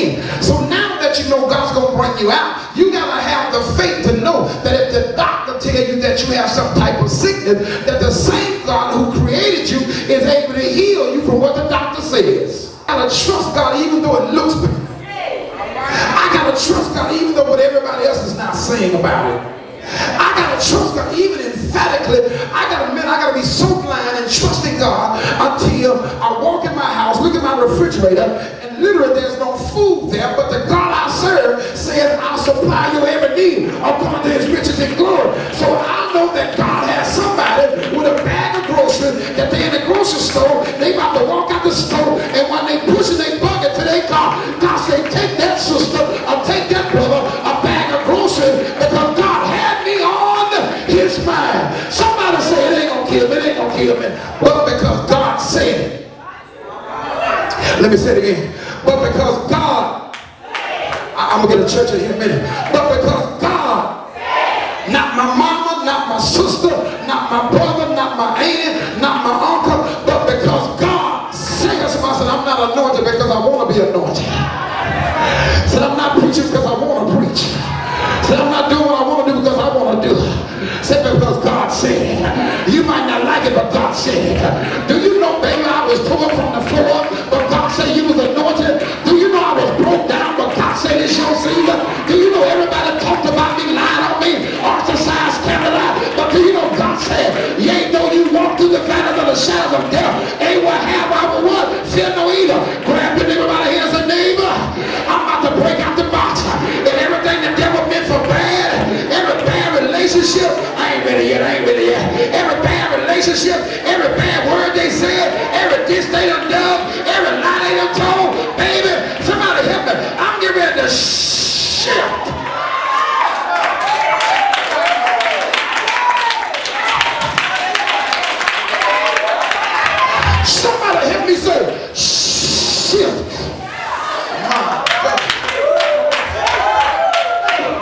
in. So now that you know God's going to bring you out, you got to have the faith to know that if the doctor tells you that you have some type of sickness, that the same God who created you is able to heal you from what the doctor says. I got to trust God even though it looks bad. I got to trust God even though what everybody else is not saying about it. I got to trust God even emphatically. I got to admit, I got to be so blind and trusting God until I walk in my house, look at my refrigerator, and literally there's no food there, but the God I serve says I'll supply your every need according to his riches and glory. So I know that God has somebody with a bag of groceries that they're in the grocery store, they about to walk out the store, and when they pushing their bucket to their car, God say, take that sister or take that brother a bag of groceries, because God had me on his mind. Somebody say it ain't gonna kill me, it ain't gonna kill me, but because God said it. Let me say it again. But because God, I'm gonna get a church in here in a minute, but because God, not my mama, not my sister, not my brother, not my aunt, not my uncle, but because God said, somebody said, I'm not anointed because I want to be anointed. Said I'm not preaching because I want to preach. Said I'm not doing what I want to do because I want to do. Said because God said it. You might not like it, but God said it. Do you know, baby, I was pulled from the floor, but God said you was anointed. Do you know I was broke down, but God said it's your season? Do you know everybody talked about me, lied on me, ostracized, scandalized? But do you know God said, yea, though you walk through the valleys of the shadows of death, ain't what have I will what? Fear no evil. Grab your neighbor by the hands of neighbor. I'm about to break out the box. And everything the devil meant for bad, every bad relationship, I ain't ready yet, I ain't ready yet. Every bad relationship, every bad word they said, every diss they done done, every lie they done told, baby, somebody help me. I'm getting ready to shift. Somebody help me say, shift.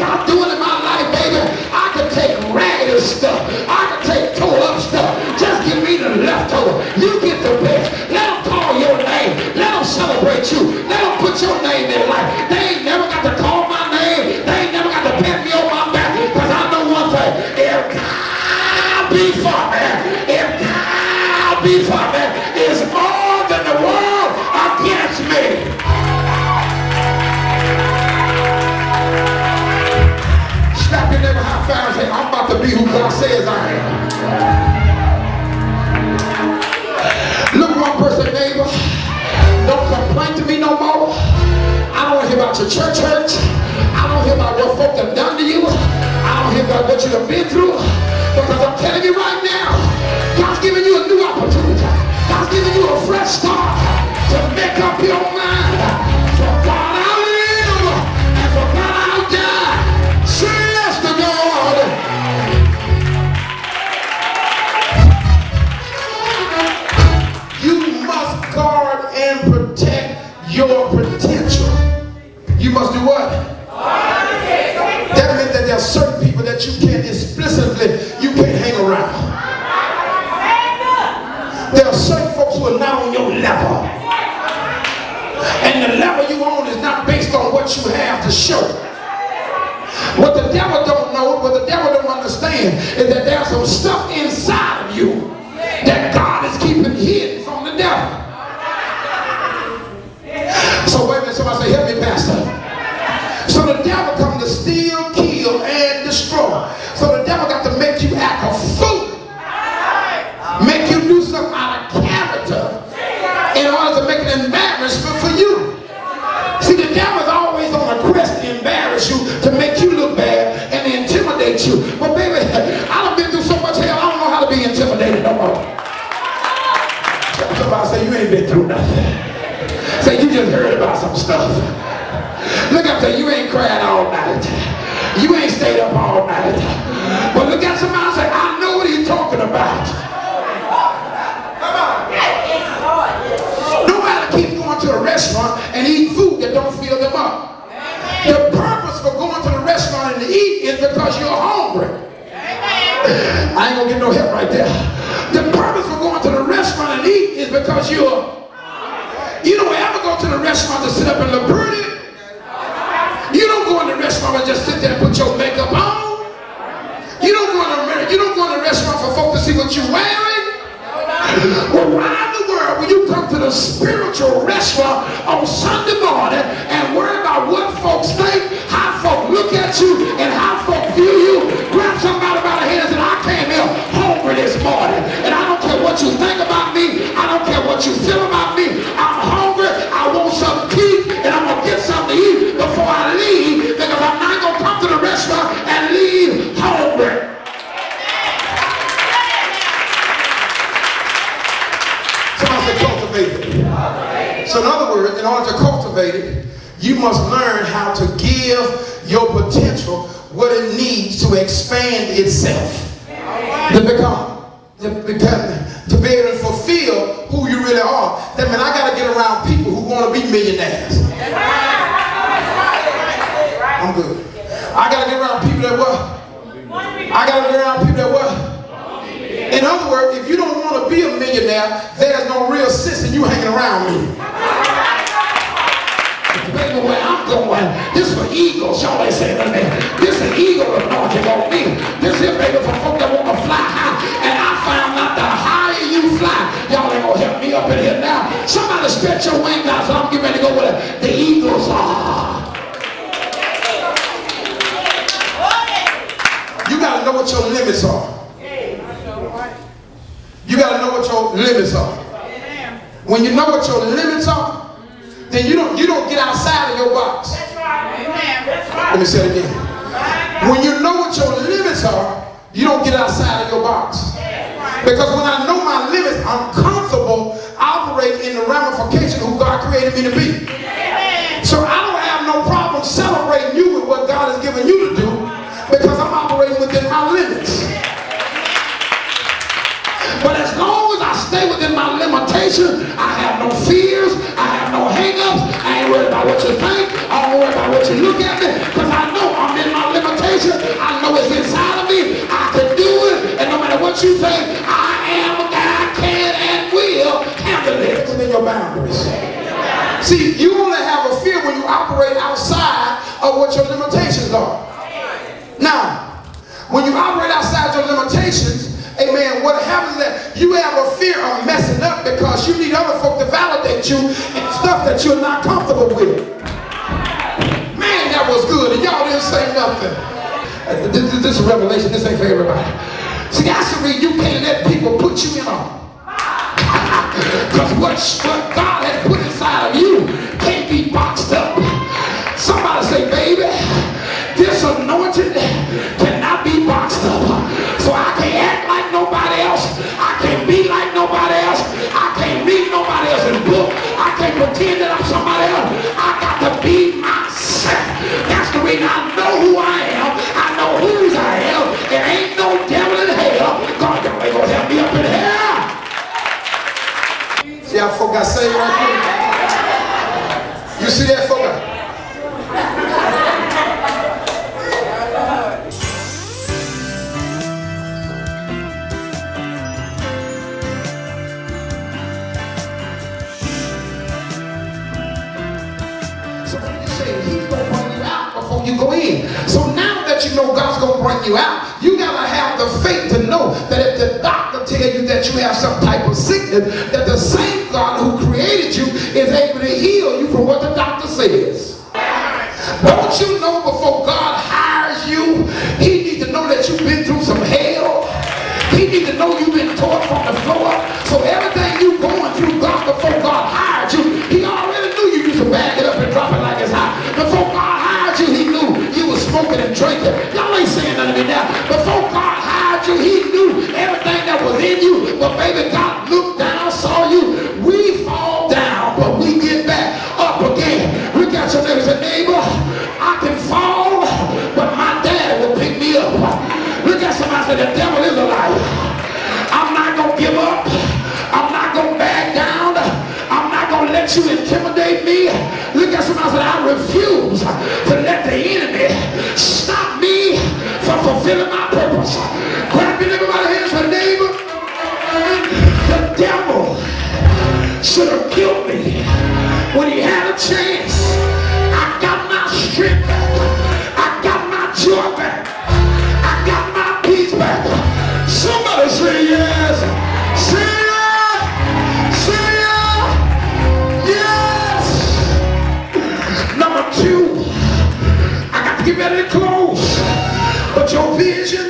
God doing in my life, baby. I can take raggedy stuff. I can take tore up stuff. Just give me the leftover. You get the best. Let them call your name. Let them celebrate you. Let them put your name in life. They ain't never got to call my name. They ain't never got to pat me on my back. Because I know one thing. If God be for me, if God be for me, it's more than the world against me. Slap your neighbor high five and say, I'm about to be who God says I am. Look one person, neighbor. Don't complain to me no more. I don't hear about your church hurt. I don't hear about what folk have done to you. I don't hear about what you have been through. Because I'm telling you right now, God's giving you a new opportunity. God's giving you a fresh start to make up your mind. For God I'll live, and for God I'll die. Say yes to God. You must guard and protect your potential. You must do what? That means that there are certain people that you can't explicitly, you can't hang around. There are certain folks who are not on your level. And the level you on is not based on what you have to show. What the devil don't know, what the devil don't understand, is that there's some stuff inside of you that God is keeping hidden from the devil. So wait a minute, somebody say, help me, Pastor. So the devil comes to steal, kill, and destroy. So the devil got to make you act a fool. Make you do something out of character in order to make an embarrassment for you. See, the devil is always on a quest to embarrass you, to make you look bad and to intimidate you. But baby, I done been through so much hell, I don't know how to be intimidated no more. Somebody say, you ain't been through nothing. Say, you just heard about some stuff. Look up there, you ain't cried all night. You ain't stayed up all night. But look at somebody and say, I know what he's talking about. Nobody keeps going to a restaurant and eating food that don't fill them up. The purpose for going to the restaurant and to eat is because you're hungry. I ain't gonna get no help right there. The purpose for going to the restaurant and eat is because you don't ever go to the restaurant to sit up and look pretty. go in the restaurant and just sit there and put your makeup on. You don't go in the restaurant for folks to see what you're wearing. Well, why in the world will you come to the spiritual restaurant on Sunday morning and worry about what folks think, how folks look at you, and how folks view you? Grab somebody by the hand and say, I came here hungry this morning, and I don't care what you think about me. I don't care what you feel about me. I'm hungry. I want something to eat, and I'm going to get something to eat before I leave, because I'm not going to come to the restaurant and leave hungry. Cultivate it. So in other words, in order to cultivate it, you must learn how to give your potential what it needs to expand itself, to be able to fulfill who you really are. That means I got to get around people who want to be millionaires. I'm good. I got to get around people that what? I got to get around people that what? In other words, if you don't want to be a millionaire, there's no real sense in you hanging around me. Baby, where I'm going, this for eagles, y'all ain't saying nothing. This is an eagle anointing on me. This is, baby, for folk that want to fly high. And I found out the higher you fly, y'all ain't going to help me up in here now. Somebody stretch your wings out, so I'm getting ready to go where the eagles are. You got to know what your limits are. You got to know what your limits are. When you know what your limits are, then you don't get outside of your box. That's right. Amen. That's right. Let me say it again. When you know what your limits are, you don't get outside of your box. Because when I know my limits, I'm comfortable operating in the ramification of who God created me to be. So I don't have no problem celebrating you with what God has given you to do, because I'm operating within my limits. But as long as I stay within my limitation, I have no fears, I have no hang-ups, I ain't worried about what you think, I don't worry about what you look at me, because I know I'm in my limitation, I know it's inside of me, I can do it, and no matter what you think, I can and will handle it within your boundaries. See, you only have a fear when you operate outside of what your limitations are. Now, when you operate outside your limitations, amen, what happens is that you have a fear of messing up because you need other folk to validate you and stuff that you're not comfortable with. Man, that was good, and y'all didn't say nothing. This is revelation, this ain't for everybody. See, that's the reason you can't let people put you in on. Because what God has put inside of you can't be boxed up. Somebody say, baby, this anointing cannot be boxed up. So I can't act like nobody else. I can't be like nobody else. I can't read nobody else's book. I can't pretend that I'm somebody else. I got to be myself. That's the reason I know who I am. I know whose I am. There ain't no devil in hell. God, y'all ain't gonna help me up in hell. See how folk got saved right here? You see that, folk? You go in. So now that you know God's going to bring you out, you got to have the faith to know that if the doctor tells you that you have some type of sickness, that the same God who created you is able to heal you from what the doctor says. Don't you know before God hires you, he needs to know that you've been through some hell. He needs to know you've been torn from the floor. So everything you're going through, God, before God hired you, he already knew you used to bag it up and drop it like it's hot. Before God hired you, he knew you was smoking and drinking. Y'all ain't saying nothing to me now. Before God hired you, he knew everything that was in you. But baby, God looked down, saw you. We fall down, but we get back up again. Look at your neighbor and say, neighbor, I can fall, but my dad will pick me up. Look at somebody and say, the devil is a liar. I'm not going to give up. I'm not going to back down. I'm not going to let you intimidate me. Look at somebody and say, I refuse to let the enemy stop me from fulfilling my purpose. Grab your neighbor by the hand and say, neighbor, the devil should have killed me when he had a chance. I got my strength back. but your vision